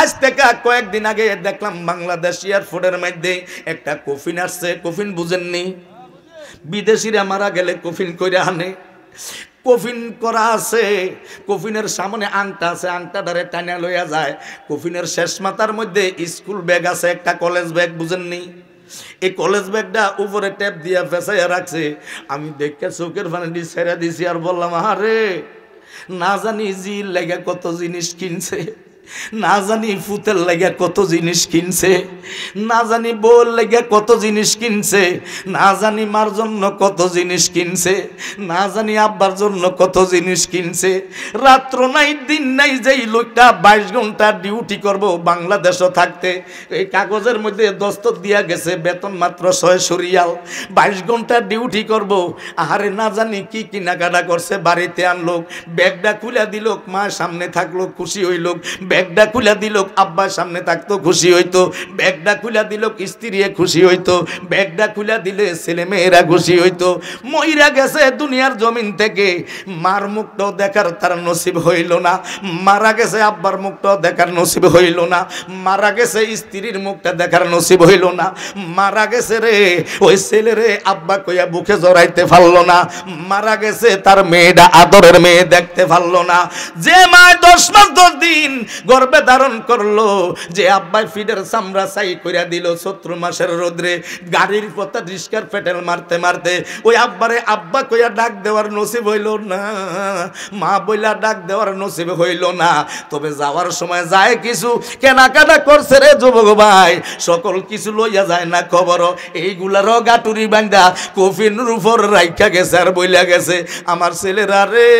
আজ থেকে কয়েকদিন আগে দেখলাম বাংলাদেশ এয়ারপোর্টের মধ্যে একটা কফিন আসছে। কফিন বুঝেননি? বিদেশিরা মারা গেলে কফিন কইরা আনে। কফিন করা আছে, কফিনের সামনে আংটা আছে, আংটাটারে টানা লইয়া যায়। কফিনের শেষ মাথার মধ্যে স্কুল ব্যাগ আছে, একটা কলেজ ব্যাগ, বুঝেননি? এই কলেজ ব্যাগটা উপরে ট্যাপ দিয়া ফেসাইয়া রাখছে। আমি দেখে চোখের পানি ছেড়ে দিছি আর বললাম, আরে না জানি জি লেগে কত জিনিস কিনছে, না জানি ফুতের লেগে কত জিনিস কিনছে, না জানি বউর লেগে কত জিনিস কিনছে, না জানি মার জন্য কত জিনিস কিনছে, না জানি আব্বার জন্য কত জিনিস কিনছে। রাত্র নাই দিন নাই, যেই লোকটা 22 ঘন্টা ডিউটি করব বাংলাদেশও থাকতে, এই কাগজের মধ্যে দস্তক দিয়া গেছে বেতন মাত্র 600 রিয়াল, 22 ঘন্টা ডিউটি করব। আহারে না জানি কি কেনাকাটা করছে, বাড়িতে আনলো, ব্যাগটা খুলে দিল, মা সামনে থাকলো খুশি হইল, ব্যাগটা খুলে দিল, আব্বার সামনে থাকতো খুশি হইতো, ব্যাগটা খুলে দিল, স্ত্রী খুশি হইতো, ব্যাগটা খুলে দিলে ছেলে মেয়েরা খুশি হইতো। মইরা গেছে দুনিয়ার জমিন থেকে, মার মুখটাও দেখার তার নসিব হইল না, মারা গেছে আব্বার মুখটাও দেখার নসিব হইল না, মারা গেছে স্ত্রীর মুখটা দেখার নসিব হইল না, মারা গেছে রে ওই ছেলে রে আব্বা কইয়া বুকে জড়াইতে পারলো না, মারা গেছে তার মেয়েটা আদরের মেয়ে দেখতে পারলো না। যে মা 10 মাস 10 দিন গর্ভে ধারণ করলো, যে আব্বাই ফিডের চামড়া চাই কইরা দিল 70 মাসের রোদ্রে, গাড়ির পথে রিস্কার পেটেল মারতে মারতে, ওই আব্বারে আব্বা কইয়া ডাক দেওয়ার নসিব হইল না, মা বইলা ডাক দেওয়ার নসিব হইল না। তবে যাওয়ার সময় যায় কিছু কেনাকাটা করছে রে যুবক ভাই, সকল কিছু লইয়া যায় না খবর। এইগুলারও গাটুরি বান্ধা কফিনের উপর রাইখা গেছে আর বইলা গেছে, আমার ছেলেরা রে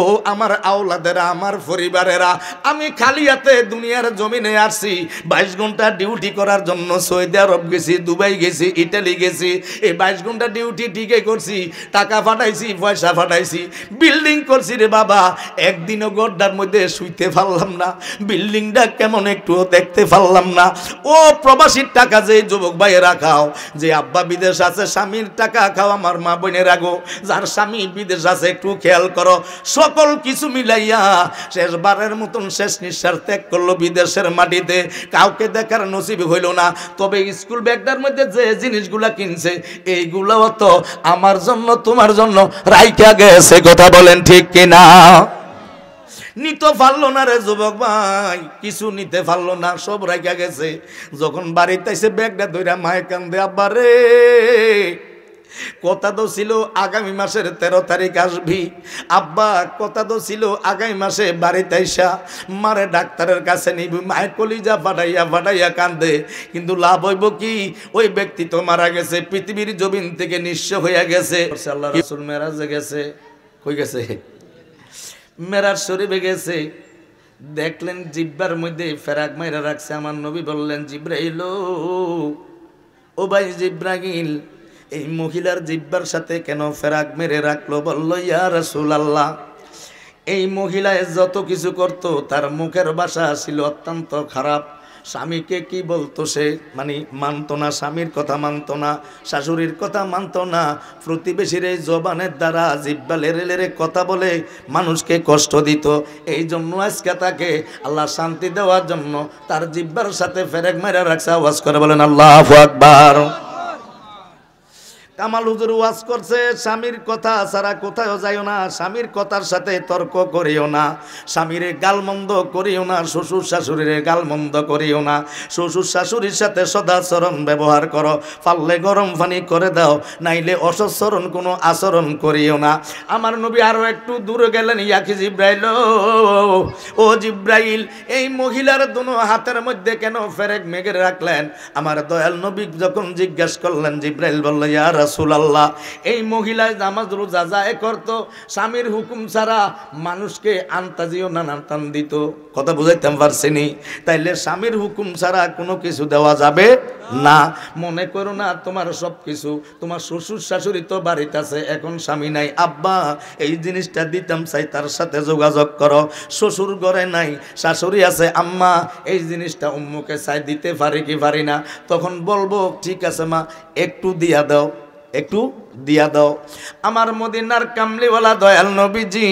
ও আমার আওলাদেরা, আমার পরিবারেরা, আমি খালি হাতে দুনিয়ার জমিনে আসছি। 22 ঘন্টা ডিউটি করার জন্য সৌদি আরব গেছি, দুবাই গেছি, ইটালি গেছি। এই 22 ঘন্টা ডিউটি ঠিকই করছি, টাকা ফাটাইছি, পয়সা ফাটাইছি, বিল্ডিং করছি রে বাবা। একদিনও গড্ডার মধ্যে শুইতে পারলাম না, বিল্ডিংটা কেমন একটুও দেখতে পারলাম না। ও প্রবাসীর টাকা যে যুবক ভাইয়েরা খাও, যে আব্বা বিদেশ আছে স্বামীর টাকা খাও, আমার মা বোনেরা গো, যার স্বামী বিদেশ আছে একটু খেয়াল করো। সকল কিছু মিলাইয়া শেষবারের মতন শেষ নিঃশ্বাস ত্যাগ করলো বিদেশের মাটিতে, কাউকে দেখার নসিব হইল না। তবে স্কুল ব্যাগটার মধ্যে যে জিনিসগুলা কিনছে, এইগুলাও তো আমার জন্য তোমার জন্য রাইখা গেছে, কথা বলেন ঠিক কিনা? নিতে পারলো না রে যুবক ভাই, কিছু নিতে পারলো না, সব রাইখা গেছে। যখন বাড়িতে এসে ব্যাগটা ধইরা মায়ে কান্দে, আব্বা রে কথা তো ছিল আগামী মাসের 13 তারিখ আসবি, আব্বা কথা তো ছিল আগামী মাসে বাড়িতে আইসা মারে ডাক্তারের কাছে নিবি। মায়ের কলিজা ফাটাইয়া ফাটাইয়া কান্দে, কিন্তু লাভ হইব কি? ওই ব্যক্তি তো মারা গেছে, পৃথিবীর জমিন থেকে নিঃস্ব হইয়া গেছে। আল্লাহ রাসূল মেরাজে গেছে, কই গেছে? মেরাজ শরীফে গেছে। দেখলেন জিব্বার মধ্যে ফেরাক মাইরা রাখছে। আমার নবী বললেন, জিব্রাইল ও ভাই জিব্রাইল, এই মহিলার জিব্বার সাথে কেন ফেরাক মেরে রাখলো? বলল, ইয়া রাসূলুল্লাহ, এই মহিলায় যত কিছু করত, তার মুখের ভাষা ছিল অত্যন্ত খারাপ। স্বামীকে কি বলতো সে মানে মানতো না, স্বামীর কথা মানতো না, শাশুড়ির কথা মানতো না। প্রতিবেশীর এই জবানের দ্বারা জিব্বা লেরে লেরে কথা বলে মানুষকে কষ্ট দিত। এই জন্য আজকে তাকে আল্লাহ শান্তি দেওয়ার জন্য তার জিব্বার সাথে ফেরেক মাইরা রাখছে। আওয়াজ করে বলেন আল্লাহু আকবার। কামাল হুজুর ওয়াজ করছে, স্বামীর কথা ছাড়া কোথাও যাইও না, স্বামীর কথার সাথে তর্ক করিও না, স্বামীর গালমন্দ করিও না, শ্বশুর শাশুড়ির গালমন্দ করিও না, শ্বশুর শাশুড়ির সাথে সদাচরণ ব্যবহার করো, পারলে গরম পানি করে দাও, নাইলে অসচ্চরণ কোনো আচরণ করিও না। আমার নবী আরো একটু দূরে গেলেন, ইয়াকি জিব্রাইল, ও জিব্রাইল, এই মহিলার দুনো হাতের মধ্যে কেন ফেরেক মেঘে রাখলেন? আমার দয়াল নবী যখন জিজ্ঞেস করলেন, জিব্রাইল বলল, ইয়া রাসূলুল্লাহ, এই মহিলায় নামাজ রোজা যায় করতো, স্বামীর হুকুম ছাড়া মানুষকে আনতাজিও নানান টান দিত। কথা বুঝাইতে পারছিনি? তাইলে স্বামীর হুকুম ছাড়া কোনো কিছু দেওয়া যাবে না। মনে করো না তোমার সব কিছু, তোমার শ্বশুর শাশুড়ি তো বাড়িতে আছে, এখন স্বামী নাই, আব্বা এই জিনিসটা দিতাম চাই, তার সাথে যোগাযোগ করো। শ্বশুর ঘরে নাই, শাশুড়ি আছে, আম্মা এই জিনিসটা উম্মুকে চাই, দিতে পারি কি পারি না? তখন বলবো, ঠিক আছে মা, একটু দিয়া দাও, একটু দিয়া দাও। আমার মদিনার কামলিওয়ালা দয়াল নবীজি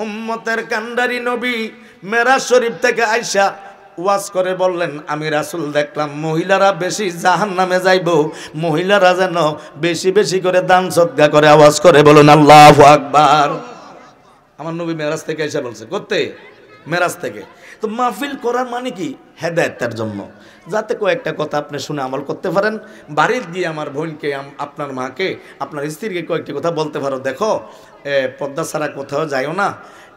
উম্মতের কান্ডারি নবী মেরাজ শরীফ থেকে আইসা ওয়াজ করে বললেন, আমি রাসূল দেখলাম মহিলারা বেশি জাহান্নামে যাইব, মহিলারা যেন বেশি বেশি করে দান সদকা করে। আওয়াজ করে বলুন আল্লাহু আকবার। আমার নবী মেরাজ থেকে এসে বলছে, করতে মেরাজ থেকে। তো মাহফিল করার মানে কি? হেদায়েতের জন্য, যাতে কয়েকটা কথা আপনি শুনে আমল করতে পারেন। বাড়ির গিয়ে আমার বোনকে, আপনার মাকে, আপনার স্ত্রীকে কয়েকটি কথা বলতে পারো, দেখো পর্দা ছাড়া কোথাও যাইও না,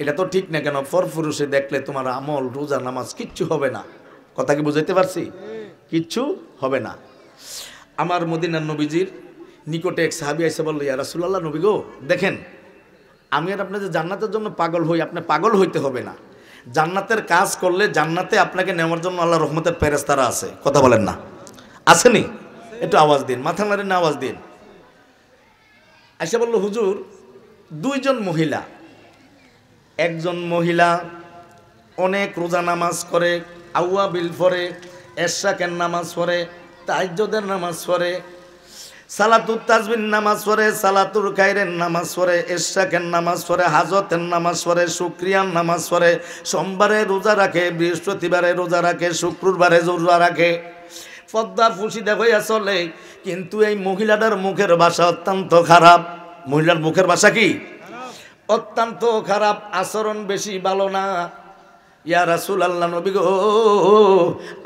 এটা তো ঠিক না। কেন? পরপুরুষে দেখলে তোমার আমল, রোজা, নামাজ কিচ্ছু হবে না। কথা কি বুঝাইতে পারছি? কিচ্ছু হবে না। আমার মদিনার নবীজির নিকটে এক সাহাবী এসে বলল, ইয়া রাসূলুল্লাহ, নবী গো, দেখেন আমি আর আপনি যে জান্নাতের জন্য পাগল হই, আপনি পাগল হইতে হবে না। জান্নাতের কাজ করলে জান্নাতে আপনাকে নেওয়ার জন্য আল্লাহ রহমতের ফেরেশতারা আছে। কথা বলেন না? আসেনি? একটু আওয়াজ দিন, মাথা নাড়েন না, আওয়াজ দিন। আয়েশা বলল, হুজুর, দুইজন মহিলা, একজন মহিলা অনেক রোজা নামাজ করে, আউয়াবিল পড়ে, এশরাকের নামাজ পড়ে, তাহাজ্জুদের নামাজ পড়ে, সালাতুত তাজবিন নামাজ পড়ে, সালাতুল খায়রের নামাজ পড়ে, এশরাকের নামাজ পড়ে, হাজতের নামাজ পড়ে, শুকরিয়ার নামাজ পড়ে, সোমবারে রোজা রাখে, বৃহস্পতিবারে রোজা রাখে, শুক্রবারে রোজা রাখে, পদ্মা ফুসিদা হইয়া চলে। কিন্তু এই মহিলাটার মুখের ভাষা অত্যন্ত খারাপ। মহিলার মুখের ভাষা কি? অত্যন্ত খারাপ, আচরণ বেশি ভালো না। ইয়া রাসূলুল্লাহ, নবী গো,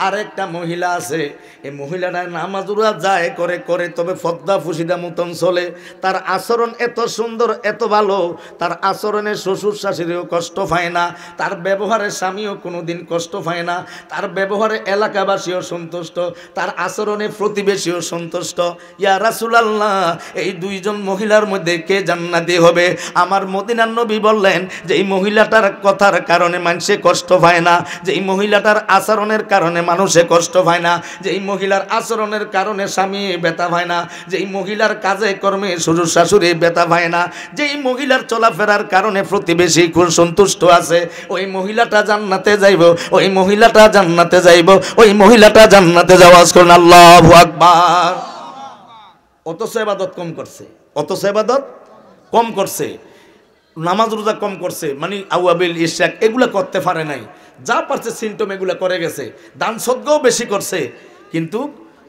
আরেকটা মহিলা আছে, এই মহিলাটা নামাজুরা যায় করে, তবে পদ্মা ফুসিদা মতন চলে। তার আচরণ এত সুন্দর, এত ভালো, তার আচরণে শ্বশুর শাশুড়িও কষ্ট পায় না, তার ব্যবহারে স্বামীও কোনোদিন কষ্ট পায় না, তার ব্যবহারে এলাকাবাসীও সন্তুষ্ট, তার আচরণে প্রতিবেশীও সন্তুষ্ট। ইয়া রাসূলুল্লাহ, এই দুইজন মহিলার মধ্যে কে জান্নাতি হবে? আমার মদিনার নবী বললেন যে এই মহিলাটার কথার কারণে মানুষে কষ্ট পায় না, যে এই মহিলাটার আচরণের কারণে মানুষে কষ্ট পায় না, যে এই মহিলার আচরণের কারণে স্বামী ব্যথা পায় না, যে এই মহিলার কাজে কর্মে শ্বশুর শাশুড়ি ব্যথা পায় না, যে এই মহিলার চলাফেরার কারণে প্রতিবেশী খুব সন্তুষ্ট আছে, ওই মহিলাটা জান্নাতে যাইব, ওই মহিলাটা জান্নাতে যাইব, ওই মহিলাটা জান্নাতে যাওয়া। করুন আল্লাহু আকবার। অথচ ইবাদত কম করছে, অথচ ইবাদত কম করছে, নামাজ রোজা কম করছে, মানে আউয়াবিল ইশরাক এগুলা করতে পারে নাই। যা পারছে সিমটম এগুলা করে গেছে, দান সদকাও বেশি করছে। কিন্তু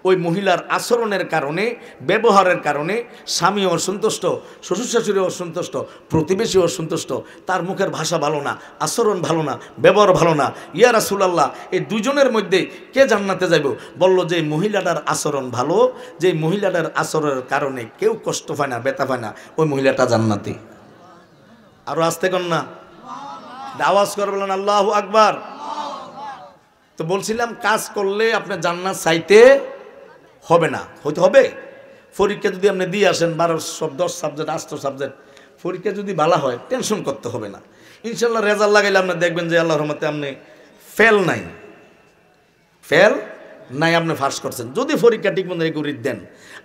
ওই মহিলার আচরণের কারণে, ব্যবহারের কারণে স্বামী অসন্তুষ্ট, শ্বশুর শাশুড়ি অসন্তুষ্ট, প্রতিবেশী অসন্তুষ্ট, তার মুখের ভাষা ভালো না, আচরণ ভালো না, ব্যবহার ভালো না। ইয়া রাসূলুল্লাহ, এই দুজনের মধ্যে কে জান্নাতে যাইব? বলল যে মহিলাটার আচরণ ভালো, যে মহিলাটার আচরণের কারণে কেউ কষ্ট পায় না, ব্যথা পায় না, ওই মহিলাটা জান্নাতি। আরো আসতে কর না, আওয়াজ করে বলেন আল্লাহু আকবার। তো বলছিলাম, কাজ করলে আপনার জান্নাত চাইতে হবে না, হইতে হবে। পরীক্ষা যদি আপনি দিয়ে আসেন 12 সব 10 সাবজেক্ট 8 সাবজেক্ট, পরীক্ষা যদি ভালো হয় টেনশন করতে হবে না। ইনশাল্লাহ রেজাল্ট লাগাইলে আপনি দেখবেন যে আল্লাহর রহমতে আপনি ফেল নাই, আপনি ফার্স্ট করছেন। যদি পরীক্ষা ঠিক মতো করে দেন,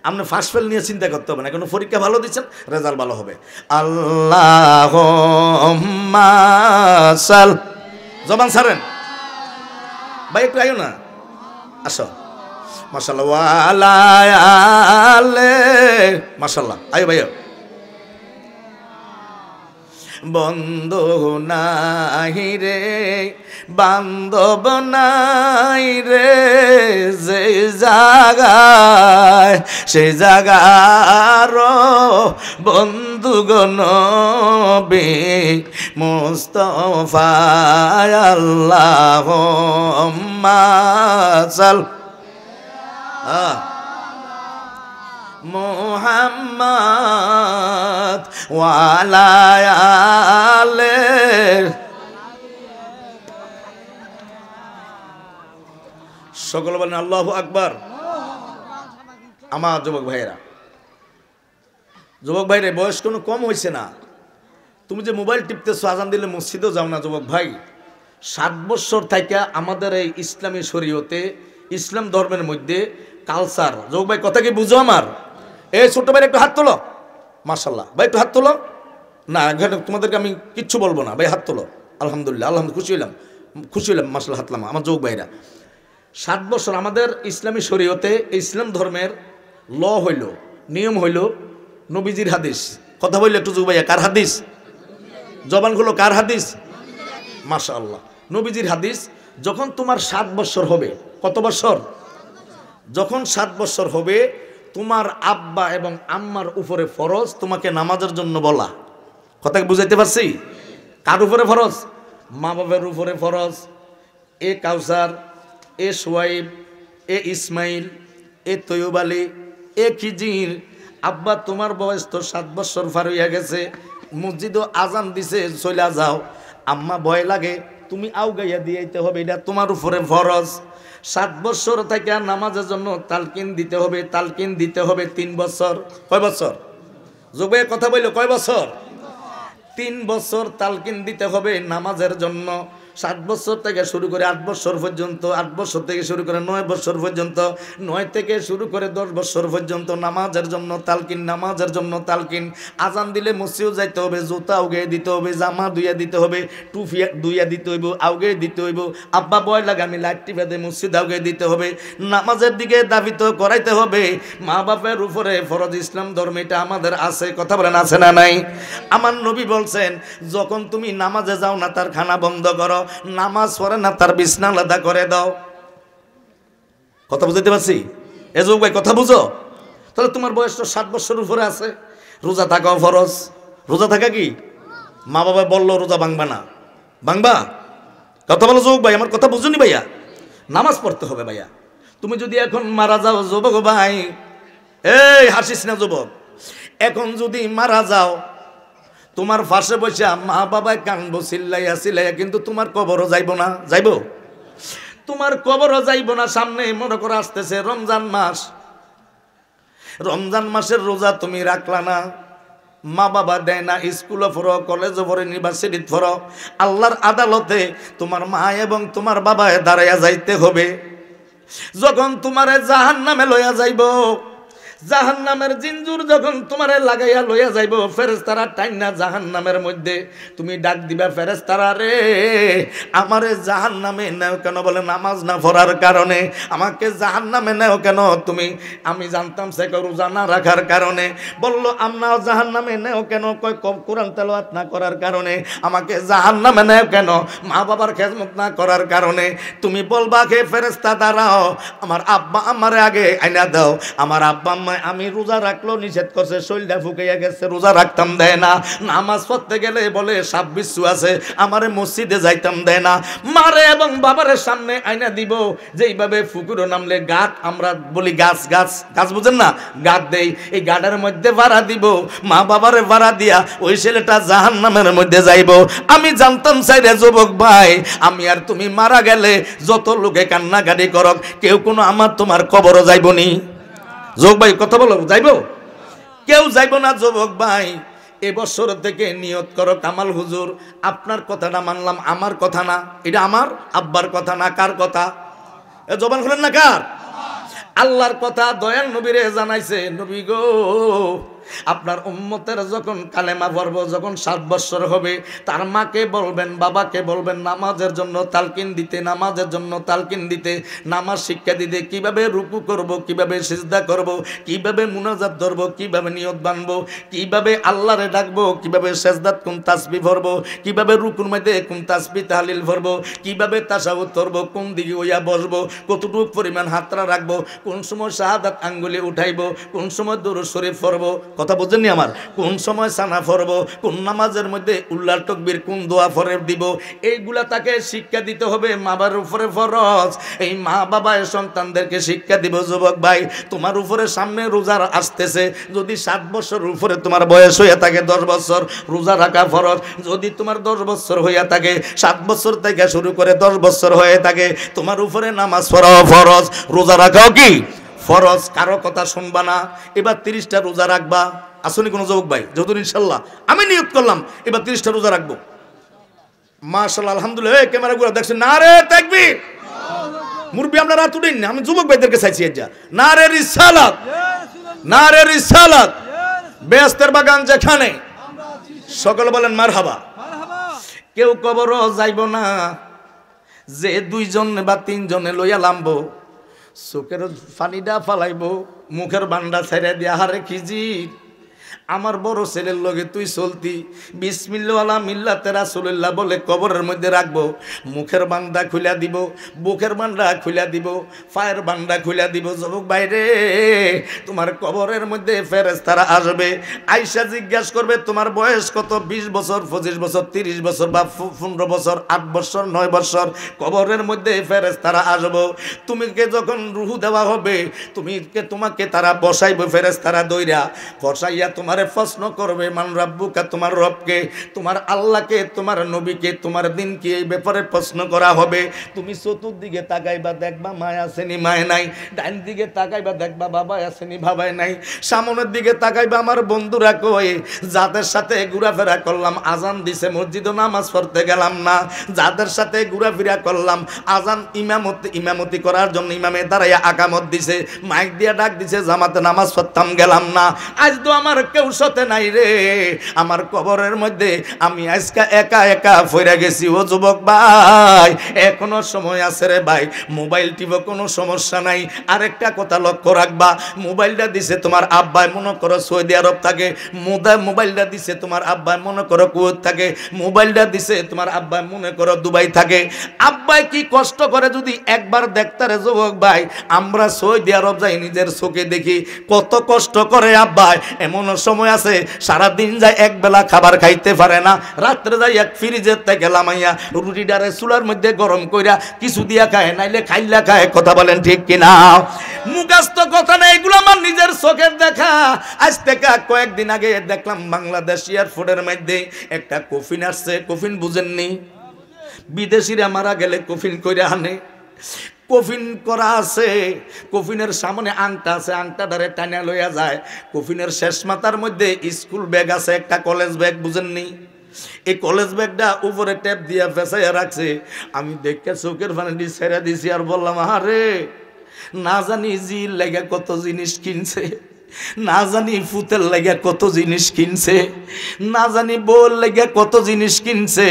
আপনি ফার্স্ট ফেল নিয়ে চিন্তা করতে হবে না, কারণ পরীক্ষা ভালো দিচ্ছেন, রেজাল্ট ভালো হবে। আল্লাহুম্মা সাল, জবান ছাড়েন ভাই, একটু আয়ো না, আসো। মাশাআল্লাহ, ওয়ালা আলে, মাশাআল্লাহ, আয়ো ভাইয়া। বন্ধু নাই রে, বান্ধব নাই রে, যে জাগায় সে জাগার বন্ধুগণ নবী মুস্তাফা। আল্লাহুম্মা সাল মুহাম্মদ ওয়ালা আলে। সকল বলেন আল্লাহু আকবার। আমার যুবক ভাইয়েরা, যুবক ভাইরে, বয়স কোনো কম হয়েছে না। তুমি যে মোবাইল টিপতেছো, আজান দিলে মসজিদেও যাও না যুবক ভাই। 7 বছর থেকে আমাদের এই ইসলামী শরীয়তে, ইসলাম ধর্মের মধ্যে কালচার, যুবক ভাই কথা কি বুঝো আমার? এই ছোট ভাই একটু হাত তোলো, মাশাআল্লাহ ভাই, একটু হাত তোলো না, এখানে তোমাদেরকে আমি কিচ্ছু বলবো না ভাই, হাত তোলো। আলহামদুলিল্লাহ, আলহামদুলিল্লাহ, খুশি হইলাম, মাশাআল্লাহ, হাত লামা। আমার যুবক ভাইরা, 7 বছর আমাদের ইসলামী শরীয়তে, ইসলাম ধর্মের ল হইল, নিয়ম হইল নবীজির হাদিস। কথা বললে একটু যুবক ভাইয়া, কার হাদিস? জবান খুলো, কার হাদিস? মাশাআল্লাহ, নবীজির হাদিস। যখন তোমার 7 বছর হবে, কত বছর? যখন 7 বছর হবে, তোমার আব্বা এবং আম্মার উপরে ফরজ তোমাকে নামাজের জন্য বলা। কথা বুঝাইতে পারছি? কার উপরে ফরজ? মা বাবার উপরে ফরজ। এ কাউসার, এ সোয়াইব, এ ইসমাইল, এ তৈয়ব আলী, এ খিজির, আব্বা তোমার বয়স তো 7 বছর পার হইয়া গেছে, মসজিদও আজান দিছে, চলে যাও। আম্মা ভয় লাগে, তুমি আউগাইয়া দিয়েতে হবে, এটা তোমার উপরে ফরজ। 7 বছর থেকে নামাজের জন্য তালকিন দিতে হবে, তালকিন দিতে হবে 3 বছর। কয় বছর? যোগে কথা বললো, কয় বছর? 3 বছর তালকিন দিতে হবে নামাজের জন্য। 7 বছর থেকে শুরু করে 8 বছর পর্যন্ত, 8 বছর থেকে শুরু করে 9 বছর পর্যন্ত, 9 থেকে শুরু করে 10 বছর পর্যন্ত নামাজের জন্য তালকিন, নামাজের জন্য তালকিন। আজান দিলে মসজিদে যাইতে হবে, জুতা আউগে দিতে হবে, জামা ধুইয়া দিতে হবে, টুপি ধুইয়া দিতে হইব, আউগে দিতে হইব। আব্বা ভয় লাগে, আমি লাইট টিপে মসজিদ আউগে দিতে হবে, নামাজের দিকে দাবিত করাইতে হবে। মা বাপের উপরে ফরজ, ইসলাম ধর্মে এটা আমাদের আছে। কথা বলেন, আছে না নাই? আমার নবী বলছেন, যখন তুমি নামাজে যাও না তার খানা বন্ধ করো, নামাজ পড়ে না তার বিছনা আলাদা করে দাও। কথা বুঝতে পারছি? এ যুগ ভাই, কথা বুঝো? তাহলে তোমার বয়স তো 7 বছর উপরে আছে। রোজা থাকাও ফরজ। রোজা থাকা কি? মা বাবা বললো রোজা ভাঙবা না, ভাঙবা? কথা বলো যুগ ভাই, আমার কথা বুঝুনি ভাইয়া? নামাজ পড়তে হবে ভাইয়া। তুমি যদি এখন মারা যাও যুবক ভাই, এই হাসিস না যুবক, এখন যদি মারা যাও, তোমার পাশে বসে মা বাবায় কানবো চিল্লাইয়া চিল্লাইয়া, কিন্তু তোমার কবরও যাইব না। যাইব? তোমার কবরও যাইব না। সামনে মনে করে আসতেছে রমজান মাস, রমজান মাসের রোজা তুমি রাখলা না, মা বাবা দেয় না, স্কুলে পড়ো, কলেজে পড়ো, ইউনিভার্সিটি পড়ো, আল্লাহর আদালতে তোমার মা এবং তোমার বাবায় দাঁড়াইয়া যাইতে হবে। যখন তোমারে জাহান্নামে লইয়া যাইব, জাহান্নামের জিনজুর যখন তোমারে লাগাইয়া লইয়া যাইব, ফেরেশতারা টাইনা জাহান্নামের মধ্যে, তুমি ডাক দিবা, ফেরেশতারা রে আমারে জাহান্নামে নেও কেন? বলে নামাজ না পড়ার কারণে। আমাকে জাহান্নামে নেও কেন তুমি? আমি জানতাম সে রোজা না রাখার কারণে। বলল আমরাও জাহান্নামে নেও কেন? কয় কোরআন তেলাওয়াত না করার কারণে। আমাকে জাহান্নামে নেও কেন? মা বাবার খেদমত না করার কারণে। তুমি বলবা কে ফেরেশতা দাঁড়াও, আমার আব্বা আমারে আগে আইনা দাও। আমার আব্বা আমি রোজা রাখলো নিষেধ করছে, শরীরটা ফুকাইয়া গেছে, রোজা রাখতাম দেয় না। নামাজ পড়তে গেলে বলে 26 আছে, আমারে মসজিদে যাইতাম দেয় না। মারে এবং বাবারের সামনে আইনা দিব, যেইভাবে ফুকুরো নামলে গাছ, আমরা বলি গাছ, গাছ গাছ বুঝেন না, গাছ দেই, এই গাড়ের মধ্যে ভাড়া দিব, মা বাবারে ভাড়া দিয়া ওই ছেলেটা জাহান্নামের মধ্যে যাইব। আমি জানতাম সাইরে যুবক ভাই, আমি আর তুমি মারা গেলে যত লোকে কান্নাকাটি করক, কেউ কোনো আমার তোমার কবরও যাইবনি। যুবক ভাই কথা বলো, যাইব? কেউ যাইব না যুবক ভাই। এবছর থেকে নিয়ত করো, কামাল হুজুর আপনার কথাটা মানলাম, আমার কথা না, এটা আমার আব্বার কথা না, কার কথা? এ জবান খুলেন না, কার? আল্লাহর কথা দয়াল নবীরে জানাইছে, নবী গো আপনার উম্মতের যখন কালেমা পড়ব, যখন 7 বছর হবে, তার মাকে বলবেন, বাবাকে বলবেন নামাজের জন্য তালকিন দিতে, নামাজের জন্য তালকিন দিতে, নামাজ শিক্ষা দিতে, কিভাবে রুকু করব, কিভাবে সিজদা করব, কিভাবে মুনাজাত ধরব, কিভাবে নিয়ত বানবো, কিভাবে আল্লাহরে ডাকবো, কিভাবে সেজদাত কোন তাসবিহ পড়ব, কিভাবে রুকুর মধ্যে কোন তাসবিহ তাহলিল পড়ব, কিভাবে তাশাহুদ করব, কোন দিকে ওইয়া বসবো, কতটুকু পরিমাণ হাতরা রাখবো, কোন সময় শাহাদাত আঙ্গুলে উঠাইবো, কোন সময় দুরূদ শরীফ পড়ব। কথা বুঝেননি আমার? কোন সময় সানা পড়ব, কোন নামাজের মধ্যে উল্লাহ তাকবীর, কোন দোয়া পড়ে দিব, এইগুলা তাকে শিক্ষা দিতে হবে। মা বাবার উপরে ফরজ, এই মা বাবা সন্তানদেরকে শিক্ষা দিব। যুবক ভাই তোমার উপরে সামনে রোজা আসতেছে, যদি 7 বছর উপরে তোমার বয়স হইয়া থাকে, 10 বছর রোজা রাখা ফরজ। যদি তোমার 10 বছর হইয়া থাকে, 7 বছর থেকে শুরু করে 10 বছর হয়ে থাকে, তোমার উপরে নামাজ পড়াও ফরজ, রোজা রাখাও কি ফরজ। কারো কথা শুনবা না। এবার 30টা রোজা রাখবা। আসলে কোনো যুবক ভাই, যত ইনশাল্লাহ আমি নিয়ত করলাম এবার 30টা রোজা রাখবো, মাশাআল্লাহ আলহামদুলিল্লাহ। এই ক্যামেরাগুলো দেখছেন, নারে তাকবীর। মুরব্বি আমরা রাত উঠিন না, আমি যুবক ভাইদেরকে চাইছি যা, নারে রিসালাত, নারে রিসালাত। বেহেশতের বাগান যেখানে, সকলে বলেন মারহাবা। কেউ কবরও যাইব না, যে 2 জন বা 3 জনে লইয়া লামবো, চোখের পানিটা ফালাইব, মুখের বান্ডা ছেড়ে দিয়া, হারে খিজির আমার বড় ছেলের লগে তুই চলতি বিসমিল্লাহ আলা মিল্লাতে রাসূলুল্লাহ বলে কবরের মধ্যে রাখবো, মুখের বান্দা খুলে দিব, বুকের বান্দা খুলে দিব, পায়ের বান্দা খুলে দিব। যুবক বাইরে তোমার কবরের মধ্যে ফেরেশতারা আসবে, আয়েশা জিজ্ঞাসা করবে তোমার বয়স কত? 20 বছর, 25 বছর, 30 বছর বা 15 বছর, 8 বছর, 9 বছর। কবরের মধ্যে ফেরেশতারা আসবে, তুমিকে যখন রূহ দেওয়া হবে তোমাকে তারা বসাইবে, ফেরেশতারা দইরা বসাইয়া তোমারে প্রশ্ন করবে মান রাব্বুকা, তোমার রবকে, তোমার আল্লাহকে, তোমার নবীকে, তোমার দিনকে, এই ব্যাপারে প্রশ্ন করা হবে। তুমি চতুর্দিকে তাকাইবা দেখবা মায় আসেনি মায় নাই, ডান দিকে তাকাইবা দেখবা বাবা আসেনি বাবাই নাই, সামনের দিকে তাকাইবা আমার বন্ধুরা কই, যাদের সাথে ঘোরাফেরা করলাম আজান দিছে মসজিদে নামাজ পড়তে গেলাম না, যাদের সাথে ঘোরাফেরা করলাম আজান ইমামতি করার জন্য ইমামে দাঁড়াইয়া আকামত দিছে, মাইক দিয়া ডাক দিছে জামাতে নামাজ পড়তাম গেলাম না, আজ তো আমার কেউ সাথে নাই রে, আমার কবরের মধ্যে আমি আজকে একা একা ফইরা গেছি। ও যুবক ভাই এখনো সময় আছে রে ভাই, মোবাইল টিপো কোনো সমস্যা নাই। আরেকটা কথা লক্ষ্য রাখবা, মোবাইলটা দিছে তোমার আব্বাই মনে করো সৌদি আরব থাকে, মোবাইলটা দিছে তোমার আব্বাই মনে করো কুয়েত থাকে, মোবাইলটা দিছে তোমার আব্বাই মনে করো দুবাই থাকে। আব্বাই কি কষ্ট করে যদি একবার দেখতে রে যুবক ভাই, আমরা সৌদি আরব যাই নিজের চোখে দেখি কত কষ্ট করে আব্বাই। এমন সময় আছে সারাদিন যায় এক বেলা খাবার খাইতে পারে না, রাত্রে যাই এক ফ্রিজের থেকে লামাইয়া রুটিটারে চুলার মধ্যে গরম কইরা কিছু দিয়া খায়, নাইলে খাইলা খায়। কথা বলেন ঠিক কিনা? মুখস্থ কথা না, এগুলো আমার নিজের চোখের দেখা। আজ থেকে কয়েকদিন আগে দেখলাম বাংলাদেশ এয়ারপোর্টের মধ্যে একটা কফিন আসছে। কফিন বুঝেননি? বিদেশিরা মারা গেলে কফিন কইরা আনে, কফিন করা আছে, কফিনের সামনে আংটা আছে, আংটাটারে টানিয়া লইয়া যায়। কফিনের শেষ মাথার মধ্যে স্কুল ব্যাগ আছে, একটা কলেজ ব্যাগ, বুঝেননি? এই কলেজ ব্যাগটা উপরে ট্যাপ দিয়া ফেসাইয়া রাখছে। আমি দেখে চোখের পানি ছেড়ে দিছি আর বললাম আরে না জানি জি লেগে কত জিনিস কিনছে, না জানি ফুতের লেগে কত জিনিস কিনছে, না জানি বউর লেগে কত জিনিস কিনছে,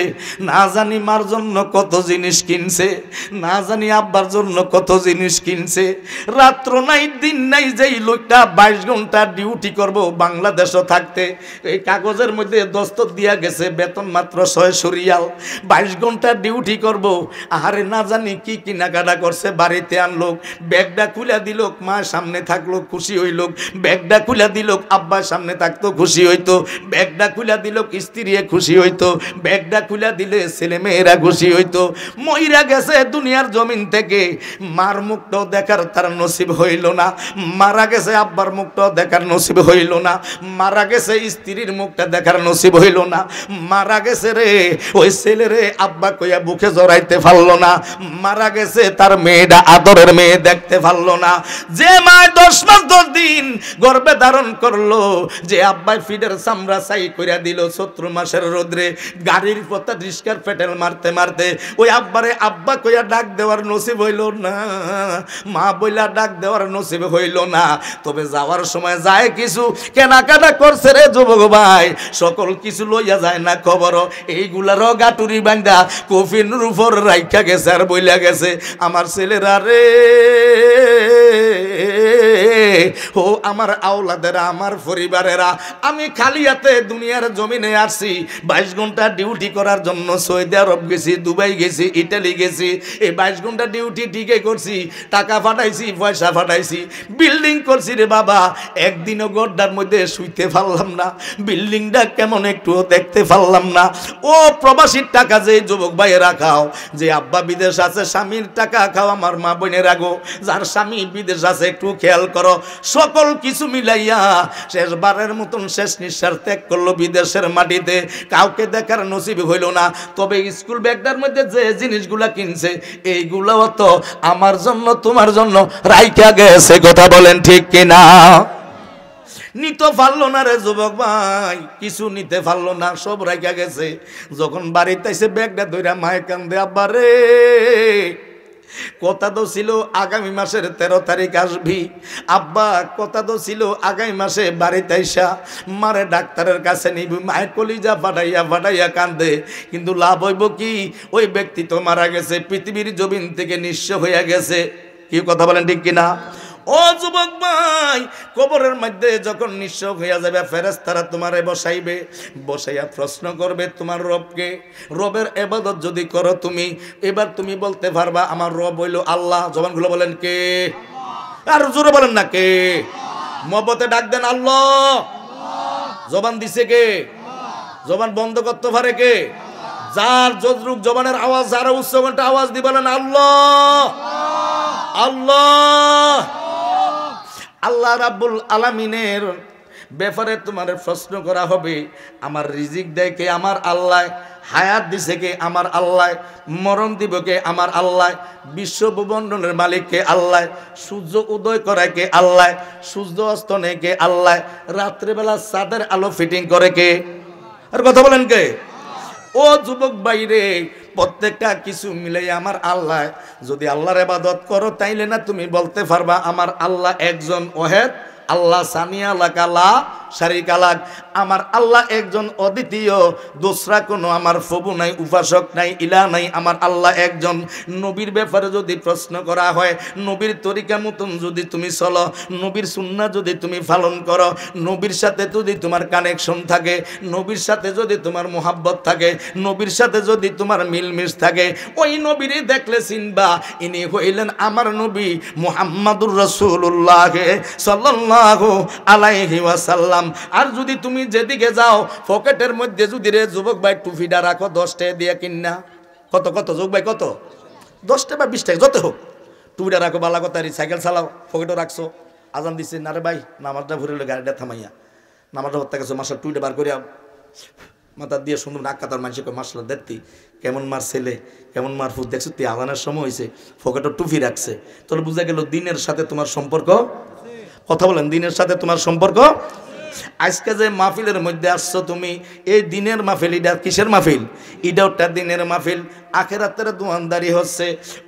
না জানি মার জন্য কত জিনিস কিনছে, না জানি আব্বার জন্য কত জিনিস কিনছে। রাত্র নাই দিন নাই, যেই লোকটা 22 ঘন্টা ডিউটি করব বাংলাদেশও থাকতে, এই কাগজের মধ্যে দস্তক দিয়া গেছে বেতন মাত্র 600 রিয়াল, 22 ঘন্টা ডিউটি করব। আহারে না জানি কি কেনাকাটা করছে, বাড়িতে আনলো, ব্যাগটা খুলে দিল, মা সামনে থাকলো খুশি হইল, ব্যাগটা খুলে দিল আব্বার সামনে থাকতো খুশি হইতো, ব্যাগটা খুলে দিল স্ত্রী খুশি হইতো, ব্যাগটা খুলে দিলে ছেলে মেয়েরা খুশি হইতো। মইরা গেছে দুনিয়ার জমিন থেকে, মার মুখটাও দেখার তার নসিব হইল না, মারা গেছে আব্বার মুখটাও দেখার নসিব হইল না, মারা গেছে স্ত্রীর মুখটা দেখার নসিব হইল না, মারা গেছে রে ওই ছেলে রে আব্বা কইয়া বুকে জড়াইতে পারলো না, মারা গেছে তার মেয়েটা আদরের মেয়ে দেখতে পারলো না। যে মা 10 মাস 10 দিন গর্ভে ধারণ করলো, যে আব্বাই ফিডের চামড়া চাই কইরা দিল 17 মাসের রোদ্রে, গাড়ির পথে রিস্কার পেটেল মারতে মারতে ওই আব্বারে আব্বা কইয়া ডাক দেওয়ার নসিব হইল না, মা বইলা ডাক দেওয়ার নসিব হইল না। তবে যাওয়ার সময় যায় কিছু কেনাকাটা করছে রে যুবক ভাই, সকল কিছু লইয়া যায় না খবর। এইগুলারও গাটুরি বান্ধা কফিনের উপর রাইখা গেছে আর বইলা গেছে আমার ছেলেরা রে, ও আমার আওলাদেরা, আমার পরিবারেরা, আমি খালি হাতে দুনিয়ার জমিনে আসছি। 22 ঘন্টা ডিউটি করার জন্য সৌদি আরব গেছি, দুবাই গেছি, ইটালি গেছি। এই 22 ঘন্টা ডিউটি ঠিকই করছি, টাকা ফাটাইছি, পয়সা ফাটাইছি, বিল্ডিং করছি রে বাবা। একদিনও গড্ডার মধ্যে শুইতে পারলাম না, বিল্ডিংটা কেমন একটুও দেখতে পারলাম না। ও প্রবাসীর টাকা যে যুবক ভাইয়েরা খাও, যে আব্বা বিদেশ আছে স্বামীর টাকা খাও, আমার মা বোনের আগো, যার স্বামী বিদেশ আছে একটু খেয়াল করো। সকল কিছু মিলাইয়া শেষবারের মতন শেষ নিঃশ্বাস ত্যাগ করলো বিদেশের মাটিতে, কাউকে দেখার নসিব হইল না। তবে স্কুল ব্যাগটার মধ্যে যে জিনিসগুলা কিনছে এইগুলাও তো আমার জন্য তোমার জন্য রাইখা গেছে। কথা বলেন ঠিক কিনা? নিতে পারলো না রে যুবক ভাই, কিছু নিতে পারলো না, সব রাইখা গেছে। যখন বাড়িতে এসে ব্যাগটা ধইরা মায়ে কান্দে, আব্বা রে কথা তো ছিল আগামী মাসের 13 তারিখ আসবি, আব্বা কথা তো ছিল আগামী মাসে বাড়িতে আইসা মারে ডাক্তারের কাছে নিবি। মায়ের কলিজা ফাটাইয়া কান্দে, কিন্তু লাভ হইব কি? ওই ব্যক্তি তো মারা গেছে, পৃথিবীর জমিন থেকে নিঃস্ব হইয়া গেছে। কি কথা বলেন ঠিক কিনা? ও যুবক ভাই, কবরের মধ্যে যখন নিঃস্ব হইয়া যাবে ফেরেশতারা তোমারে বসাইবে, বসাইয়া প্রশ্ন করবে তোমার রবকে। রবের ইবাদত যদি করো তুমি, এবার তুমি বলতে পারবা আমার রব হইল আল্লাহ। জবানগুলো বলেন কে? আর জোরে বলেন না কে? মহব্বতে ডাক দেন আল্লাহ। জবান দিছে কে? জবান বন্ধ করতে পারে কে? যার যদ্রুক জবানের আওয়াজ, যারা উচ্চ কণ্ঠে আওয়াজ দি বলেন আল্লাহ আল্লাহ। আল্লাহ রাব্বুল আলামিনের ব্যাপারে তোমার প্রশ্ন করা হবে। আমার রিজিক দেয় কে? আমার আল্লাহ। হায়াত দিছে কে? আমার আল্লাহ। মরণ দিব কে? আমার আল্লাহ। বিশ্ব ভূমণ্ডলের মালিক কে? আল্লাহ। সূর্য উদয় করে কে? আল্লাহ। সূর্য অস্ত নেয় কে? আল্লাহ। রাত্রেবেলা চাঁদের আলো ফিটিং করে কে? আর কথা বলেন কে? ও যুবক বাইরে, প্রত্যেকটা কিছু মিলে আমার আল্লাহ। যদি আল্লাহর ইবাদত করো তাইলে না তুমি বলতে পারবা আমার আল্লাহ একজন ওয়াহিদ, আল্লাহ সামিয়া লাকালা শারিকা লাক। আমার আল্লাহ একজন অদ্বিতীয়, দোসরা কোনো আমার প্রভু নাই, উপাসক নাই, ইলা নাই। আমার আল্লাহ একজন। নবীর ব্যাপারে যদি প্রশ্ন করা হয়, নবীর তরিকা মতন যদি তুমি চলো, নবীর সুন্নাহ যদি তুমি পালন করো, নবীর সাথে যদি তোমার কানেকশন থাকে, নবীর সাথে যদি তোমার মোহাব্বত থাকে, নবীর সাথে যদি তোমার মিলমিশ থাকে, ওই নবীরই দেখলে চিনবা ইনি হইলেন আমার নবী মুহাম্মাদুর রাসূলুল্লাহ সাল্লাল্লাহু আলাইহি ওয়াসাল্লাম। আর যদি তুমি যেদিকে যাও পকেটের মধ্যে যদি রে যুবক ভাই টুপিটা রাখো 10 টাকা দিয়ে কিনা, কত কত যুবক ভাই কত? 10 টাকা বা 20 টাকা যত হোক, টুপিটা রাখো, বালা কথা। সাইকেল চালাও, পকেটও রাখছো, আজান দিচ্ছে না রে ভাই, নামাজটা ভরে গাড়িটা থামাইয়া নামাজটা হত্যা গেছো, মাসার টুইটা বার করিয়া মাথা দিয়ে সুন্দর নাক কাতার মানুষকে মাসলা দেখতি কেমন মার ছেলে, কেমন মার ফুট দেখছো তুই, আজানের সময় হয়েছে, পকেটও টুপি রাখছে। তাহলে বোঝা গেল দিনের সাথে তোমার সম্পর্ক। কথা বলেন, দিনের সাথে তোমার সম্পর্ক। আজকে যে মাহফিলের মধ্যে আসছো তুমি, এই দিনের মাহফিল, এটা কিসের মাহফিল? এটা ওটা দিনের মাহফিল, আখেরাতের দোয়ানদারি হচ্ছে।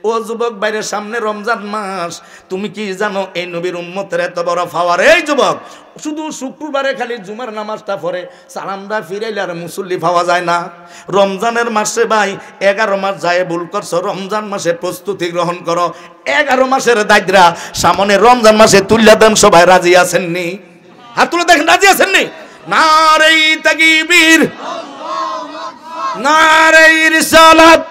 ও যুবক বাইরের সামনে রমজান মাস, তুমি কি জানো এই নবীর উম্মতের এত বড় পাওয়ার? এই যুবক, শুধু শুক্রবারে খালি জুমার নামাজটা পড়ে সালামটা ফিরাইলে আর মুসল্লি পাওয়া যায় না। রমজানের মাসে ভাই 11 মাস যায় ভুল করছো, রমজান মাসে প্রস্তুতি গ্রহণ করো। 11 মাসের দায়িত্রা সামনে রমজান মাসে তুল্লা দেন। সবাই রাজি আছেননি? হাত তুলে দেখেন, রাজি আছেননি? নারে তাকবীর, নারে রিসালাত,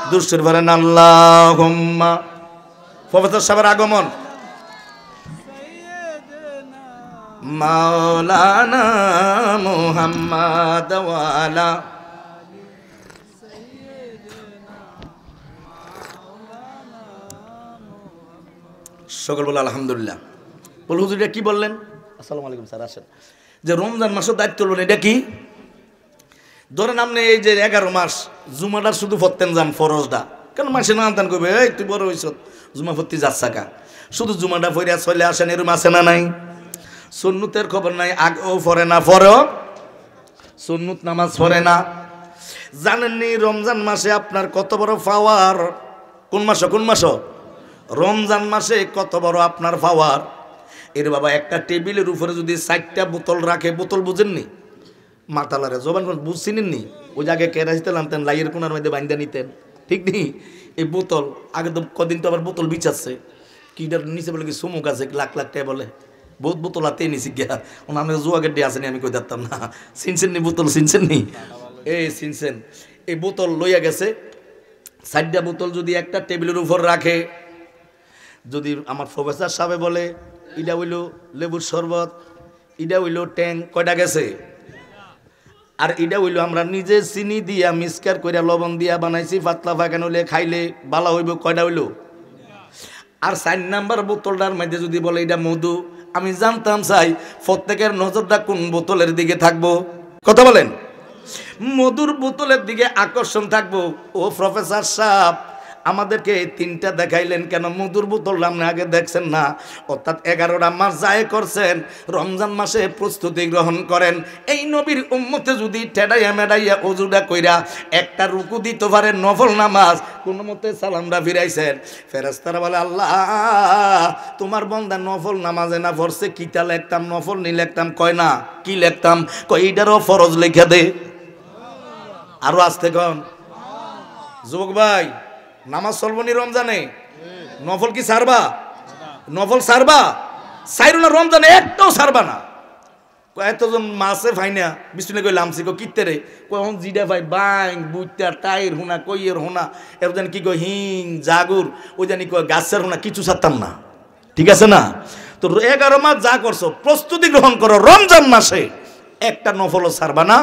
দুরূদ পড়েন আল্লাহুম্মা। প্রফেসর সাহেবের আগমন। মাওলানা মুহাম্মদ ওয়ালা সকল বলে আলহামদুলিল্লাহ। বল হুজুর এটা কি বললেন? আসসালামু আলাইকুম স্যার, আসেন। যে রমজান মাসের দায়িত্ব বলবেন, এটা কি? ধরেন আপনি এই যে 11 মাস জুমাটা শুধু পড়তেন যান, ফরজটা কেন মাসে না আনতেন করবে, এই তুই বড় হইছ জুমা পড়তে যাচ্ছা কা, শুধু জুমাটা পড়িয়া চলে আসেন, এরম আছে না নাই? সুন্নতের খবর নাই, আগেও পড়ে না, পরেও সুন্নত নামাজ পড়ে না। জানেননি রমজান মাসে আপনার কত বড় পাওয়ার? কোন মাস? কোন মাস? রমজান মাসে কত বড় আপনার পাওয়ার? এর বাবা একটা টেবিলের উপরে যদি 4টা বোতল রাখে, বোতল বুঝেননি? মাতালারে জবান বুঝছিলেননি? ওই জায়গায় কেরাসিতে নামতেন, লাইয়ের কোনার মধ্যে বান্ধা নিতেন, ঠিক নেই? এই বোতল আগে তো কদিন তো আবার বোতল বিছাচ্ছে, কিটার নিচে বলে কি চুমুক আছে, লাখ লাখ টাকা বলে বহুত বোতল হাতে নিছি গিয়া। আমি জুয়া গেড্ডি আসেনি, আমি কই দেখতাম না। চিনছেন নি বোতল? চিনছেন নি? এই চিনছেন? এই বোতল লইয়া গেছে, 4টা বোতল যদি একটা টেবিলের উপর রাখে, যদি আমার প্রফেসর সাহেব বলে ইটা হইল লেবুর শরবত, ইটা হইল ট্যাং, কয়টা গেছে? আর এটা হইল আমরা নিজে চিনি দিয়া মিক্সচার কইরা লবণ দিয়া বানাইছি, পাতলা পায়খানা হইলে খাইলে বালা হইব, কয়টা হইল? আর 4 নাম্বার বোতলটার মধ্যে যদি বলে এটা মধু, আমি জানতাম চাই প্রত্যেকের নজরটা কোন বোতলের দিকে থাকবো? কথা বলেন। মধুর বোতলের দিকে আকর্ষণ থাকবো। ও প্রফেসর সাহেব আমাদেরকে 3টা দেখাইলেন কেন? মধুর বোতল আপনি আগে দেখছেন না? অর্থাৎ 11টা মাস যায় করছেন, রমজান মাসে প্রস্তুতি গ্রহণ করেন। এই নবীর উম্মতে যদি টেডাইয়া মেডাইয়া ওজুটা কইরা একটা রুকু দিতে পারে, নফল নামাজ কোনো মতে সালামটা ফিরাইছেন, ফেরেশতারা বলে আল্লাহ তোমার বান্দা নফল নামাজে না পড়ছে, কিটা লিখতাম? নফল নি লিখতাম? কয় না কি লিখতাম? কয় এইটারও ফরজ লিখে দে। আরো আসতে কন যুবক ভাই, নামাজ চলবো নি রমজানে? নফল কি ছাড়বা? নফল সারবা, সাইরো না, রমজানে একটাও সারবা না। এতজন মাছে ভাই না বিষ্ণু কই লামছি কো কিতে রে, কখন জিডা ভাই বাং বুইটা টাইর হোনা কইয়ের হোনা এর জানি কি কই হিং জাগুর ওই জানি কই গাছের হোনা কিছু ছাড়তাম না, ঠিক আছে না? তো 11 মাস যা করছো প্রস্তুতি গ্রহণ করো, রমজান মাসে একটা নফলও ছাড়বা না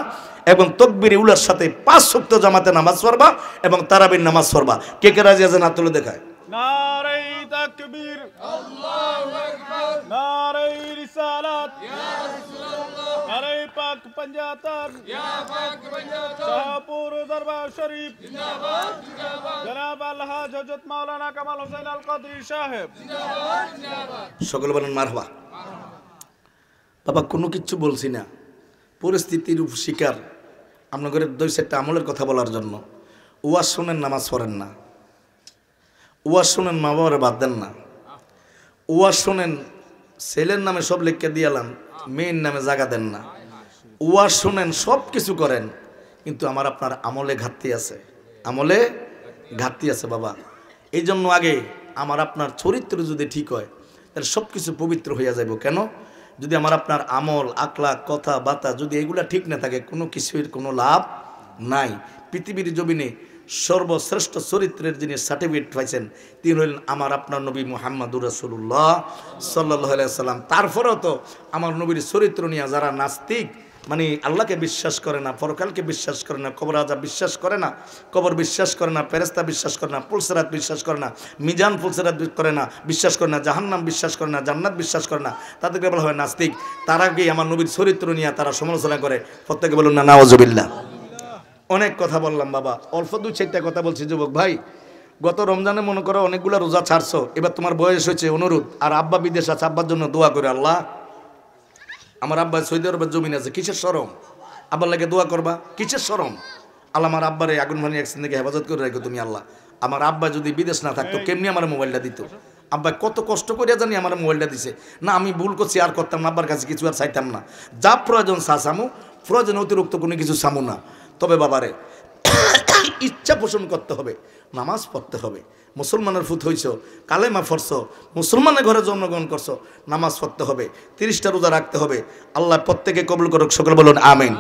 এবং তাকবীরে উলার সাথে 5 ওয়াক্ত জামাতে নামাজ পড়বা এবং তারাবির নামাজ পড়বা। কে কে রাজি আছেন হাত তুলে দেখায়। নারে তাকবীর, আল্লাহু আকবার, নারে রিসালাত, ইয়া রাসূলুল্লাহ, নারে পাক পাঞ্জাতন, ইয়া পাক পাঞ্জাতন, শাহপুর দরবার শরীফ জিন্দাবাদ জিন্দাবাদ, জনাব আলহাজ হযরত মাওলানা কামাল হোসেন আল কাদরি সাহেব জিন্দাবাদ জিন্দাবাদ। সকল বলেন মারহাবা। বাবা কোনো কিছু বলছি না, পরিস্থিতির শিকার আপনাদের 2-4টা আমলের কথা বলার জন্য। ওয়াজ শুনেন, নামাজ পড়েন না। ওয়াজ শুনেন, মা বাবার বাদ দেন না। ওয়াজ শুনেন, ছেলের নামে সব লিখে দিয়ালাম, মেয়ের নামে জায়গা দেন না। ওয়াজ শুনেন, সব কিছু করেন, কিন্তু আমার আপনার আমলে ঘাটতি আছে, আমলে ঘাটতি আছে বাবা। এই জন্য আগে আমার আপনার চরিত্র যদি ঠিক হয় তাহলে সব কিছু পবিত্র হইয়া যাইব। কেন? যদি আমার আপনার আমল, আখলাক, কথা বার্তা যদি এগুলা ঠিক না থাকে, কোনো কিছুর কোনো লাভ নাই। পৃথিবীর জমিনে সর্বশ্রেষ্ঠ চরিত্রের যিনি সার্টিফিকেট পাইছেন তিনি হলেন আমার আপনার নবী মুহাম্মদুর রাসূলুল্লাহ সাল্লাল্লাহু আলাইহি সাল্লাম। তারপরেও তো আমার নবীর চরিত্র নিয়ে যারা নাস্তিক, মানে আল্লাহকে বিশ্বাস করে না, পরকালকে বিশ্বাস করে না, কবর আযাব বিশ্বাস করে না, কবর বিশ্বাস করে না, ফেরেশতা বিশ্বাস করে না, পুলসিরাত বিশ্বাস করে না, মিজান পুলসিরাত করে না, বিশ্বাস করে না, জাহান্নাম বিশ্বাস করে না, জান্নাত বিশ্বাস করে না, তাদেরকে বলা হয় নাস্তিক। তারা কি আমার নবীর চরিত্র নিয়ে তারা সমালোচনা করে? প্রত্যেকে বলুন না নাউযুবিল্লাহ। অনেক কথা বললাম বাবা, অল্প 2-4টা কথা বলছি। যুবক ভাই, গত রমজানে মনে করো অনেকগুলো রোজা ছাড়ছো, এবার তোমার বয়স হয়েছে, অনুরোধ, আর আব্বা বিদেশ আছে, আব্বার জন্য দোয়া করে, আল্লাহ আমার আব্বা সৌদি আরবের জমিন আছে, কিসের শরম? আব্বার লাগে দোয়া করবা, কিসের শরম? আল্লাহ আমার আব্বারে আগুন ভানি অ্যাক্সিডেন্ট থেকে হেফাজত করে রাখো তুমি আল্লাহ। আমার আব্বা যদি বিদেশ না থাকতো কেমনি আমার মোবাইলটা দিত? আব্বা কত কষ্ট করিয়া জানি আমার মোবাইলটা দিছে না। আমি ভুল করছি, আর করতাম না, আব্বার কাছে কিছু আর চাইতাম না। যা প্রয়োজন চা চামু, প্রয়োজন অতিরিক্ত কোনো কিছু চামু না। তবে বাবারে ইচ্ছা পোষণ করতে হবে, নামাজ পড়তে হবে। মুসলমানের ফুত হইছ, কালেমা পড়ছ, মুসলমানের ঘরে জন্মগ্রহণ করছো, নামাজ পড়তে হবে, 30টা রোজা রাখতে হবে। আল্লাহ প্রত্যেকে কবুল করুক, সকল বলুন আমিন।